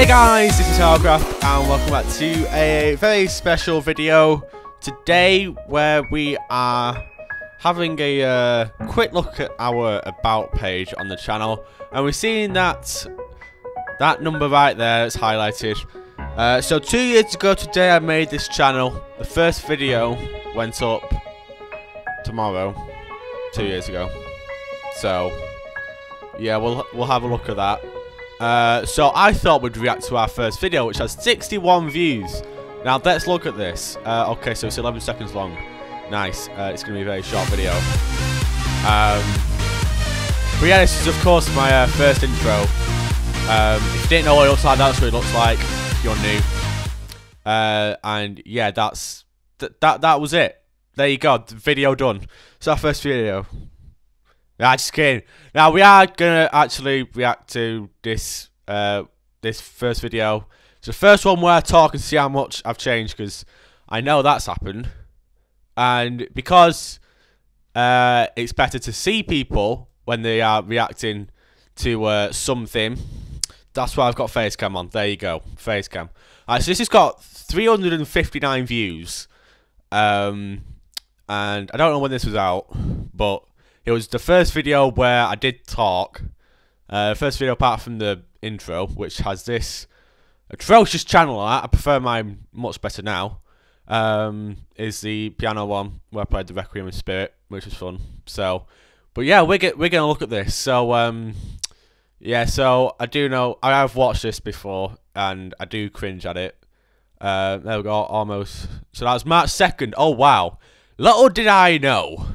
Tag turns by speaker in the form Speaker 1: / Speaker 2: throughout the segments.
Speaker 1: Hey guys, this is Hellcraft and welcome back to a very special video today where we are having a quick look at our about page on the channel, and we're seeing that number right there that's highlighted. So 2 years ago today I made this channel. The first video went up tomorrow, 2 years ago. So yeah, we'll have a look at that. So I thought we'd react to our first video, which has 61 views. Now let's look at this. Okay, so it's 11 seconds long. Nice. It's going to be a very short video. But yeah, this is of course my first intro. If you didn't know what it looks like, that's what it looks like. If you're new. And yeah, that was it. There you go. The video done. It's our first video. Nah, just kidding. Now we are gonna actually react to this this first video. It's the first one where I talk and see how much I've changed, because I know that's happened, and because it's better to see people when they are reacting to something. That's why I've got Facecam on. There you go, Facecam. Alright, so this has got 359 views, and I don't know when this was out, but it was the first video where I did talk. First video apart from the intro, which has this atrocious channel art. I prefer mine much better now. Is the piano one where I played the Requiem in Spirit, which was fun. So, but yeah, we're gonna look at this. So yeah, so I do know I have watched this before, and I do cringe at it. There we go, almost. So that was March 2nd. Oh wow! Little did I know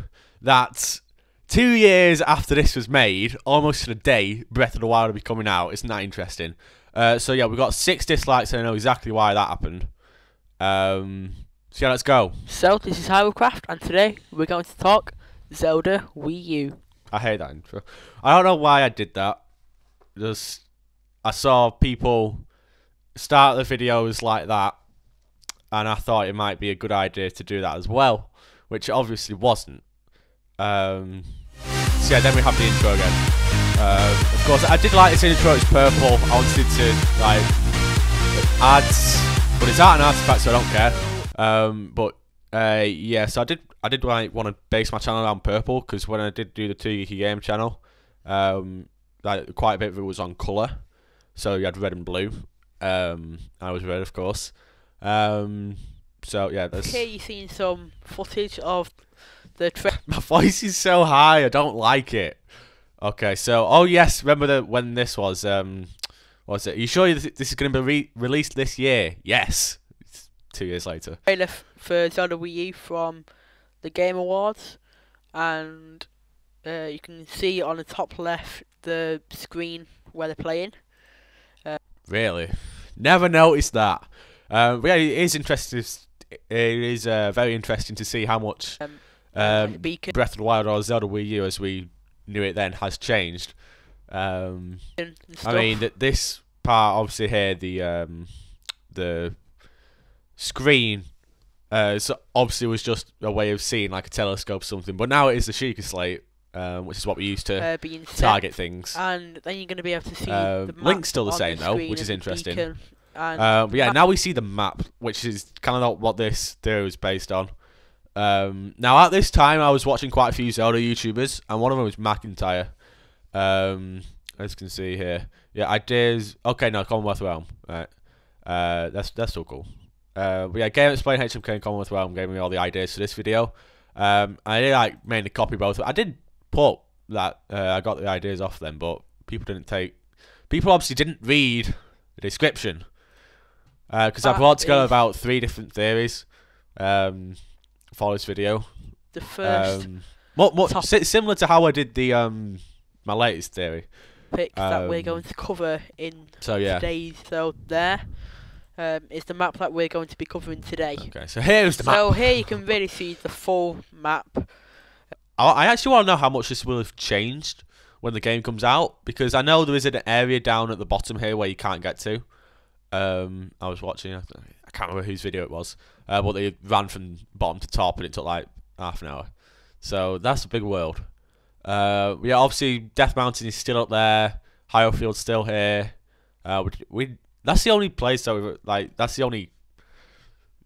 Speaker 1: that 2 years after this was made, almost to the day, Breath of the Wild will be coming out. Isn't that interesting? So yeah, we got 6 dislikes, and I know exactly why that happened. So yeah, let's go.
Speaker 2: So this is Hyrocraft, and today we're going to talk Zelda Wii U.
Speaker 1: I hate that intro. I don't know why I did that. Just I saw people start the videos like that, and I thought it might be a good idea to do that as well, which it obviously wasn't. So yeah, then we have the intro again. Of course, I did like this intro. It's purple. I wanted to like ads, but it's art and artifact, so I don't care. But yeah, so I did like want to base my channel around purple, because when I did do the 2Yuki Game channel, like quite a bit of it was on colour. So you had red and blue. I was red, of course. So yeah, there's.
Speaker 2: Here you're seeing some footage of the
Speaker 1: My voice is so high, I don't like it. Okay, so oh yes, remember when this was what was it? Are you sure this is going to be released this year? Yes. It's 2 years later.
Speaker 2: Trailer for Zelda Wii U from the Game Awards, and you can see on the top left the screen where they're playing.
Speaker 1: Really? Never noticed that. But yeah, it is interesting. It is very interesting to see how much Breath of the Wild or Zelda Wii U, as we knew it then, has changed. I mean, this part obviously here, the screen, so obviously was just a way of seeing like a telescope or something, but now it is the Sheikah Slate, which is what we use to target things. And
Speaker 2: then you're going to be able to see the map.
Speaker 1: Link's still the same though, which is interesting. But yeah, now we see the map, which is kind of what this theory was based on. Now at this time I was watching quite a few Zelda YouTubers, and one of them was McIntyre. As you can see here, yeah, ideas. Okay, no, Commonwealth Realm. Right, that's still cool. But yeah, Game Explain, HMK, and Commonwealth Realm gave me all the ideas for this video. I did like mainly copy both. I did put that I got the ideas off them, but people didn't take. People obviously didn't read the description, because I brought together about 3 different theories for this video.
Speaker 2: The first,
Speaker 1: similar to how I did the my latest theory.
Speaker 2: Pick that we're going to cover in today's. So there is the map that we're going to be covering today.
Speaker 1: Okay, so here's the map.
Speaker 2: So here you can really see the full map.
Speaker 1: I actually want to know how much this will have changed when the game comes out, because I know there is an area down at the bottom here where you can't get to. I was watching, I can't remember whose video it was, but they ran from bottom to top and it took like half an hour. So that's a big world. Yeah, obviously Death Mountain is still up there. Hyofield's still here. We That's the only place though. Like that's the only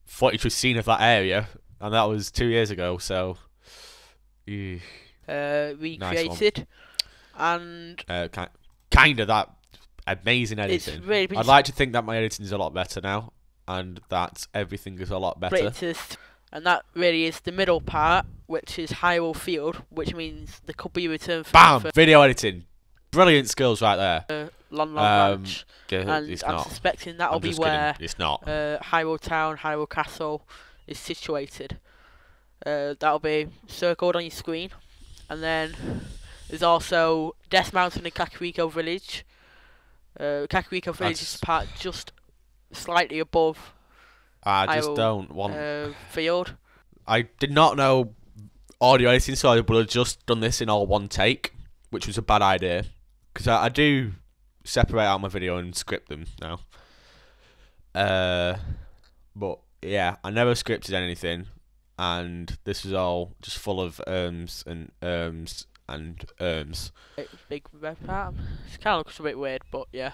Speaker 1: footage we've seen of that area, and that was 2 years ago. So, nice
Speaker 2: recreated, and
Speaker 1: kind of that amazing
Speaker 2: it's
Speaker 1: editing.
Speaker 2: really been
Speaker 1: I'd like to think that my editing is a lot better now, and that everything is a lot better.
Speaker 2: And that really is the middle part, which is Hyrule Field, which means there could be a return for
Speaker 1: Bam! Video editing, brilliant skills right there.
Speaker 2: Lon Lon Ranch, and
Speaker 1: it's
Speaker 2: I'm
Speaker 1: not.
Speaker 2: suspecting that'll
Speaker 1: I'm
Speaker 2: be
Speaker 1: just
Speaker 2: where
Speaker 1: kidding. It's not.
Speaker 2: Hyrule Town, Hyrule Castle is situated. That'll be circled on your screen, and then there's also Death Mountain and Kakariko Village. Kakariko Village is part just slightly above.
Speaker 1: I just don't want
Speaker 2: field.
Speaker 1: I did not know audio editing, so I would have just done this in all one take, which was a bad idea. Because I do separate out my video and script them now. But yeah, I never scripted anything, and this is all just full of and
Speaker 2: Big red part. It kind of looks a bit weird, but yeah.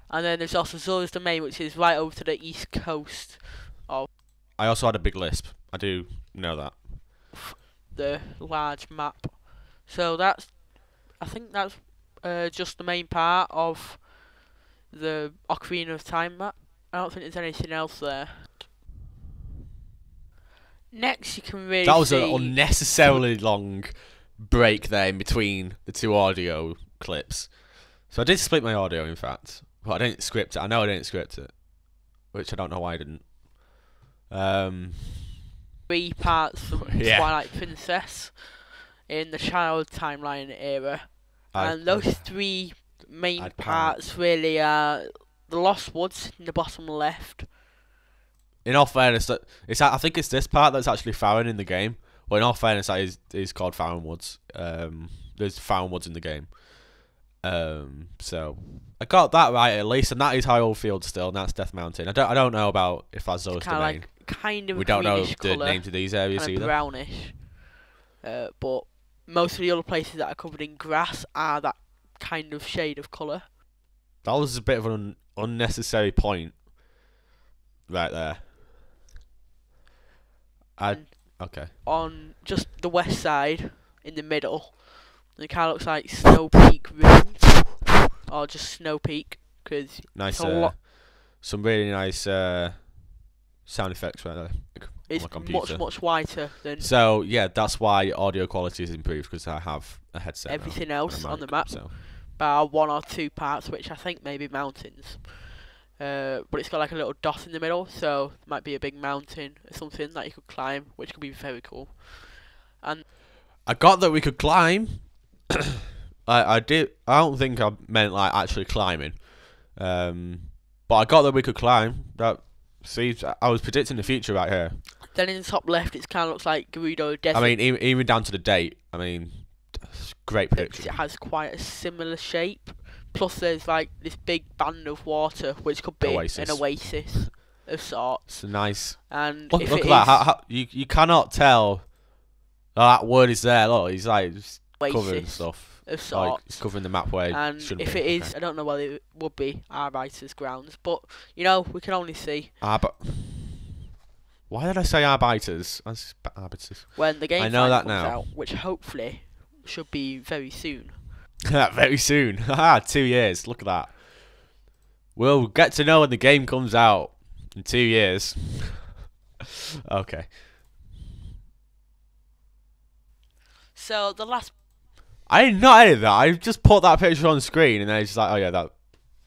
Speaker 2: And then there's also Zora's Domain, which is right over to the east coast of.
Speaker 1: I also had a big lisp. I do know that.
Speaker 2: The large map. So I think that's just the main part of the Ocarina of Time map. I don't think there's anything else there. Next, you can really
Speaker 1: That was
Speaker 2: see
Speaker 1: an unnecessarily long break there in between the two audio clips. So I did split my audio, in fact. But I didn't script it. I know I didn't script it, which I don't know why I didn't.
Speaker 2: 3 parts from Twilight Princess in the Child Timeline era, and those 3 main parts really are the Lost Woods in the bottom left.
Speaker 1: In all fairness, I think it's this part that's actually Farron in the game. Well, in all fairness, that is called Farron Woods. There's Farron Woods in the game. So I got that right at least, and that is Hyrule Field still, and that's Death Mountain. I don't know about if that's Zora's Domain.
Speaker 2: Kind of
Speaker 1: we don't know the
Speaker 2: colour,
Speaker 1: names of these areas
Speaker 2: kind of
Speaker 1: either.
Speaker 2: Brownish, but most of the other places that are covered in grass are that kind of shade of colour.
Speaker 1: That was a bit of an unnecessary point, right there. Okay.
Speaker 2: On just the west side, in the middle, it kind of looks like Snow Peak ruins, or just Snow Peak, because
Speaker 1: nice. Some really nice sound effects right there.
Speaker 2: It's much whiter than.
Speaker 1: So yeah, that's why audio quality is improved, because I have a headset.
Speaker 2: Everything else on the map, bar 1 or 2 parts, which I think may be mountains. But it's got like a little dot in the middle, so it might be a big mountain or something that you could climb, which could be very cool. And
Speaker 1: I got that we could climb. I did. I don't think I meant like actually climbing. But I got that we could climb. See, I was predicting the future right here.
Speaker 2: Then in the top left, it kind of looks like Gerudo Desert.
Speaker 1: I mean, even down to the date. I mean, great prediction.
Speaker 2: It has quite a similar shape. Plus, there's like this big band of water, which could be an oasis of sorts.
Speaker 1: It's nice.
Speaker 2: And
Speaker 1: look at that. How, you cannot tell that word is there. Look, he's like covering stuff.
Speaker 2: Of sorts.
Speaker 1: Like, he's covering the map where
Speaker 2: and if it is, I don't know whether it would be Arbiter's grounds, but you know, we can only see.
Speaker 1: Why did I say Arbiters? That's Arbiters.
Speaker 2: When the game
Speaker 1: I know that
Speaker 2: comes
Speaker 1: now.
Speaker 2: out, which hopefully should be very soon.
Speaker 1: Very soon. 2 years. Look at that. We'll get to know when the game comes out in 2 years. Okay.
Speaker 2: So the last.
Speaker 1: I did not edit that. I just put that picture on the screen, and then it's like, oh yeah,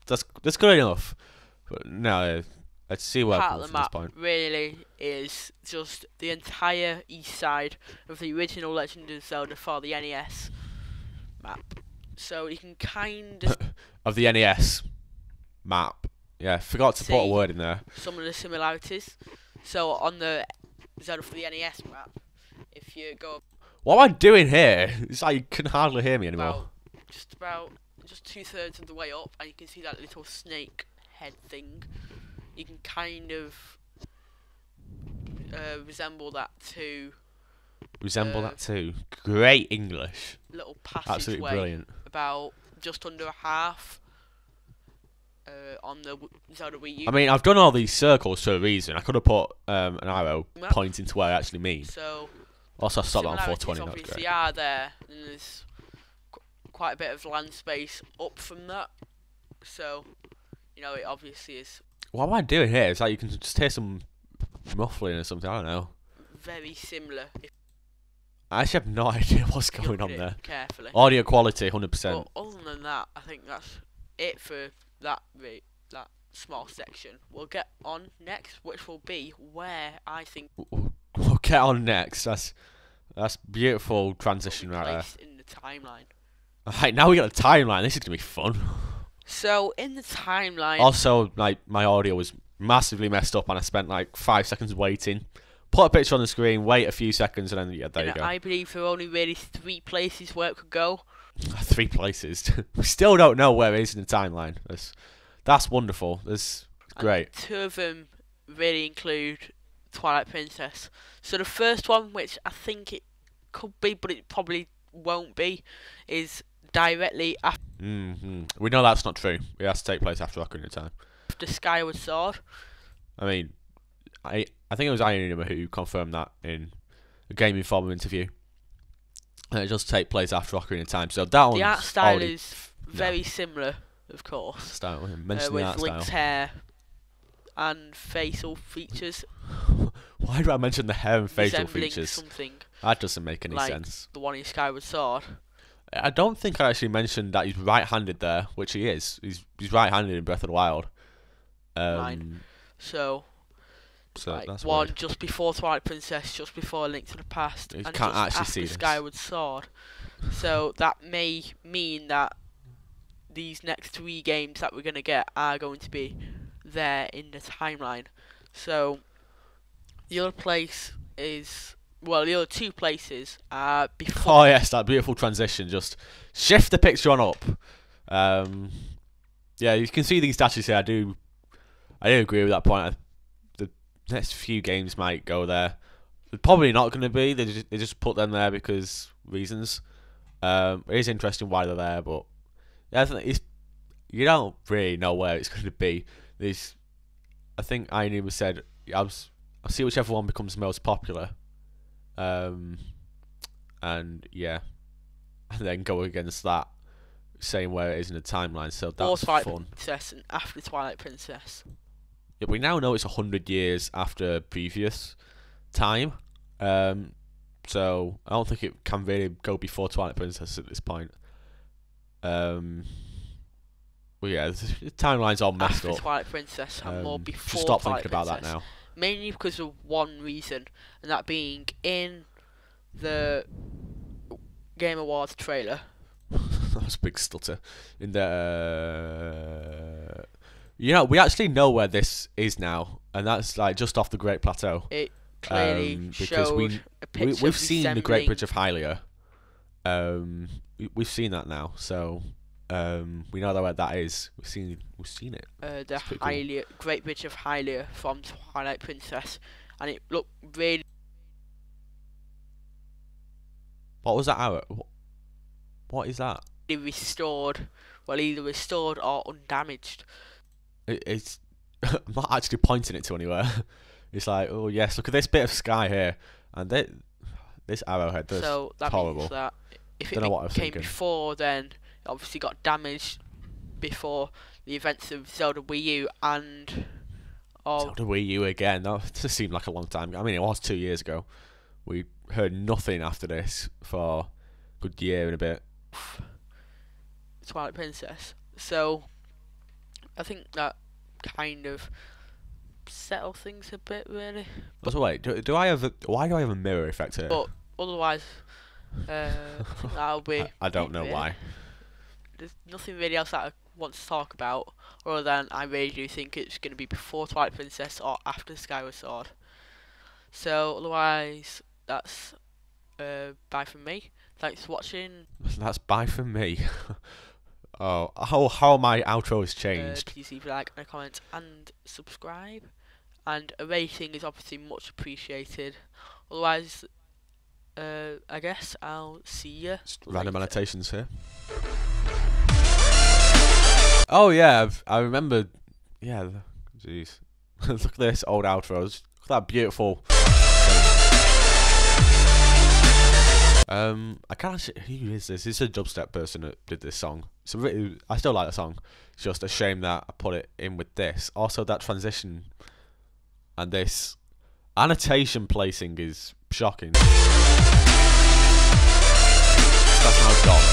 Speaker 1: that's good enough. But no, let's see where
Speaker 2: part
Speaker 1: it
Speaker 2: of
Speaker 1: comes
Speaker 2: the
Speaker 1: from
Speaker 2: map
Speaker 1: this point.
Speaker 2: really is just the entire east side of the original Legend of Zelda for the NES map. So you can kind of
Speaker 1: of the NES map. Yeah, forgot to put a word in there.
Speaker 2: Some of the similarities. So on the Zelda for the NES map, if you go.
Speaker 1: What am I doing here? It's like you can hardly hear me anymore.
Speaker 2: Just 2/3 of the way up, and you can see that little snake head thing. You can kind of resemble that too.
Speaker 1: Great English.
Speaker 2: Little passageway.
Speaker 1: Absolutely brilliant.
Speaker 2: About just under a half on the Zelda Wii U.
Speaker 1: I mean, I've done all these circles for a reason. I could have put an arrow
Speaker 2: Well,
Speaker 1: pointing to where I actually mean.
Speaker 2: So
Speaker 1: Also, I stopped that on
Speaker 2: similarities
Speaker 1: 420. That's
Speaker 2: obviously
Speaker 1: great.
Speaker 2: are there, and there's quite a bit of land space up from that. So you know, it obviously is
Speaker 1: What am I doing here? It's like you can just hear some muffling or something. I don't know.
Speaker 2: very similar if
Speaker 1: I actually have no idea what's
Speaker 2: you
Speaker 1: going
Speaker 2: look
Speaker 1: on
Speaker 2: at
Speaker 1: there.
Speaker 2: it carefully.
Speaker 1: Audio quality, 100%.
Speaker 2: But other than that, I think that's it for that that small section. We'll get on next, which will be where I think
Speaker 1: We'll get on next. That's beautiful
Speaker 2: will
Speaker 1: transition
Speaker 2: be
Speaker 1: right there.
Speaker 2: placed in the timeline.
Speaker 1: Alright, now we got a timeline. This is gonna be fun.
Speaker 2: So in the timeline,
Speaker 1: Also, like my audio was massively messed up, and I spent like 5 seconds waiting. Put a picture on the screen, wait a few seconds, and then yeah, there you go.
Speaker 2: I believe there are only really 3 places where it could go.
Speaker 1: 3 places. We still don't know where it is in the timeline. That's wonderful. That's great.
Speaker 2: And 2 of them really include Twilight Princess. So the first one, which I think it could be, but it probably won't be, is directly
Speaker 1: We know that's not true. It has to take place after Ocarina of Time.
Speaker 2: after Skyward Sword.
Speaker 1: I mean, I think it was Aonuma who confirmed that in a Game Informer interview. And it does take place after Ocarina of Time. So that one's
Speaker 2: The art style
Speaker 1: already
Speaker 2: is very similar, of course,
Speaker 1: style. Mention the
Speaker 2: with
Speaker 1: art
Speaker 2: Link's
Speaker 1: style.
Speaker 2: hair and facial features
Speaker 1: Why do I mention the hair and facial
Speaker 2: resembling
Speaker 1: features?
Speaker 2: something
Speaker 1: That doesn't make any
Speaker 2: like
Speaker 1: sense.
Speaker 2: the one in Skyward Sword.
Speaker 1: I don't think I actually mentioned that he's right-handed there, which he is. He's right-handed in Breath of the Wild.
Speaker 2: Mine. So like
Speaker 1: that's
Speaker 2: one
Speaker 1: weird.
Speaker 2: just before Twilight Princess, just before Link to the Past,
Speaker 1: You
Speaker 2: and
Speaker 1: can't
Speaker 2: just
Speaker 1: actually
Speaker 2: after
Speaker 1: see this.
Speaker 2: Skyward Sword. So that may mean that these next 3 games that we're gonna get are going to be there in the timeline. So the other place is the other 2 places are before.
Speaker 1: Oh yes, that beautiful transition. Just shift the picture on up. Yeah, you can see these statues here. I do agree with that point. The next few games might go there. They're probably not going to be. They just put them there because reasons. It is interesting why they're there, but yeah, I think you don't really know where it's going to be. I think Aonuma said, I'll see whichever one becomes most popular. And yeah, and then go against that, saying where it is in the timeline. So that's
Speaker 2: Twilight
Speaker 1: fun.
Speaker 2: Princess and after Twilight Princess.
Speaker 1: Yeah, we now know it's 100 years after previous time. So I don't think it can really go before Twilight Princess at this point. Well, yeah, the timeline's all messed
Speaker 2: After
Speaker 1: up.
Speaker 2: Twilight Princess and more
Speaker 1: Just
Speaker 2: before
Speaker 1: stop
Speaker 2: Twilight
Speaker 1: thinking about that
Speaker 2: Princess.
Speaker 1: now.
Speaker 2: Mainly because of one reason, and that being in the Game Awards trailer.
Speaker 1: That was a big stutter. In the we actually know where this is now, and that's like just off the Great Plateau.
Speaker 2: It clearly
Speaker 1: because
Speaker 2: showed a picture
Speaker 1: we've seen the Great
Speaker 2: resembling
Speaker 1: Bridge of Hylia. We've seen that now, so we know where that is. We've seen it.
Speaker 2: the
Speaker 1: It's pretty cool.
Speaker 2: Hylia, Great Bridge of Hylia from Twilight Princess, and it looked really
Speaker 1: What was that arrow? What is that?
Speaker 2: restored. Well, either restored or undamaged.
Speaker 1: It's I'm not actually pointing it to anywhere. It's like, oh yes, look at this bit of sky here, and this arrowhead.
Speaker 2: So that
Speaker 1: horrible.
Speaker 2: means that if
Speaker 1: Don't know what I
Speaker 2: it
Speaker 1: was
Speaker 2: came
Speaker 1: thinking.
Speaker 2: before, then it obviously got damaged before the events of Zelda Wii U and
Speaker 1: Zelda Wii U again. That just seemed like a long time ago. I mean, it was 2 years ago. We heard nothing after this for a good year and a bit.
Speaker 2: Twilight Princess. So I think that kind of settle things a bit, really.
Speaker 1: So wait, do I have why do I have a mirror effect here?
Speaker 2: But otherwise, I think that'll be.
Speaker 1: I don't
Speaker 2: it,
Speaker 1: know
Speaker 2: really.
Speaker 1: why.
Speaker 2: There's nothing really else that I want to talk about, other than I really do think it's going to be before Twilight Princess or after Skyward Sword. So otherwise, that's bye from me. Thanks for watching.
Speaker 1: That's bye from me. Oh, how my outro has changed.
Speaker 2: Please leave a like and a comment and subscribe. And a rating is obviously much appreciated. Otherwise, I guess I'll see you
Speaker 1: Random
Speaker 2: later.
Speaker 1: annotations here. Oh yeah, I remember. Yeah, jeez. Look at this old outro. Look at that beautiful. I can't actually. Who is this? This is a dubstep person that did this song. So really, I still like the song. It's just a shame that I put it in with this. Also, that transition and this annotation placing is shocking. That's now gone.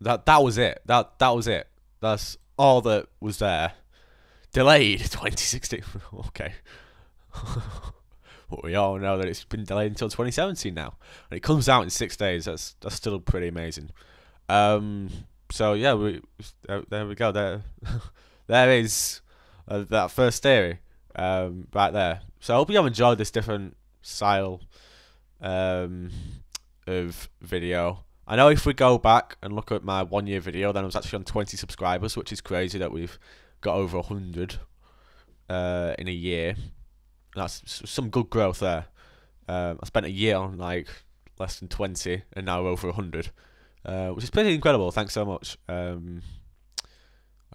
Speaker 1: That was it. That was it. That's all that was there. Delayed 2016. Okay. But we all know that it's been delayed until 2017 now, and it comes out in 6 days. That's still pretty amazing. So yeah, there we go. There is that first theory right there. So I hope you have enjoyed this different style of video. I know if we go back and look at my 1 year video, then I was actually on 20 subscribers, which is crazy that we've got over 100 in a year. That's some good growth there. I spent a year on like less than 20, and now we're over 100, which is pretty incredible. Thanks so much. I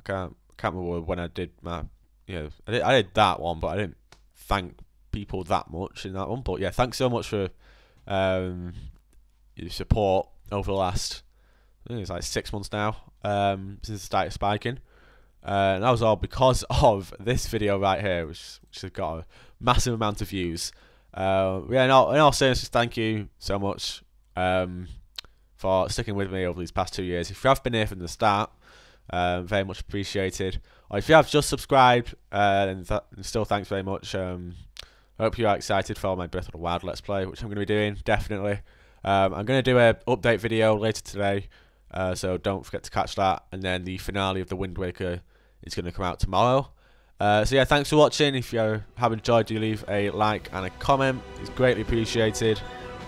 Speaker 1: can't remember when I did my, I did that one, but I didn't thank people that much in that one. But yeah, thanks so much for your support over the last, I think it's like 6 months now, since I started spiking. And that was all because of this video right here, which has got a massive amount of views. Yeah, in all seriousness, thank you so much for sticking with me over these past 2 years. If you have been here from the start, very much appreciated. Or if you have just subscribed, then still thanks very much. I hope you are excited for my Breath of the Wild Let's Play, which I'm going to be doing, definitely. I'm going to do an update video later today, so don't forget to catch that. And then the finale of the Wind Waker is going to come out tomorrow. So yeah, thanks for watching. If you have enjoyed, do leave a like and a comment. It's greatly appreciated.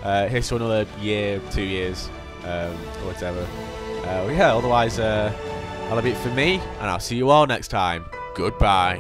Speaker 1: Here's to another year, 2 years, or whatever. Yeah, otherwise, that'll be it for me, and I'll see you all next time. Goodbye.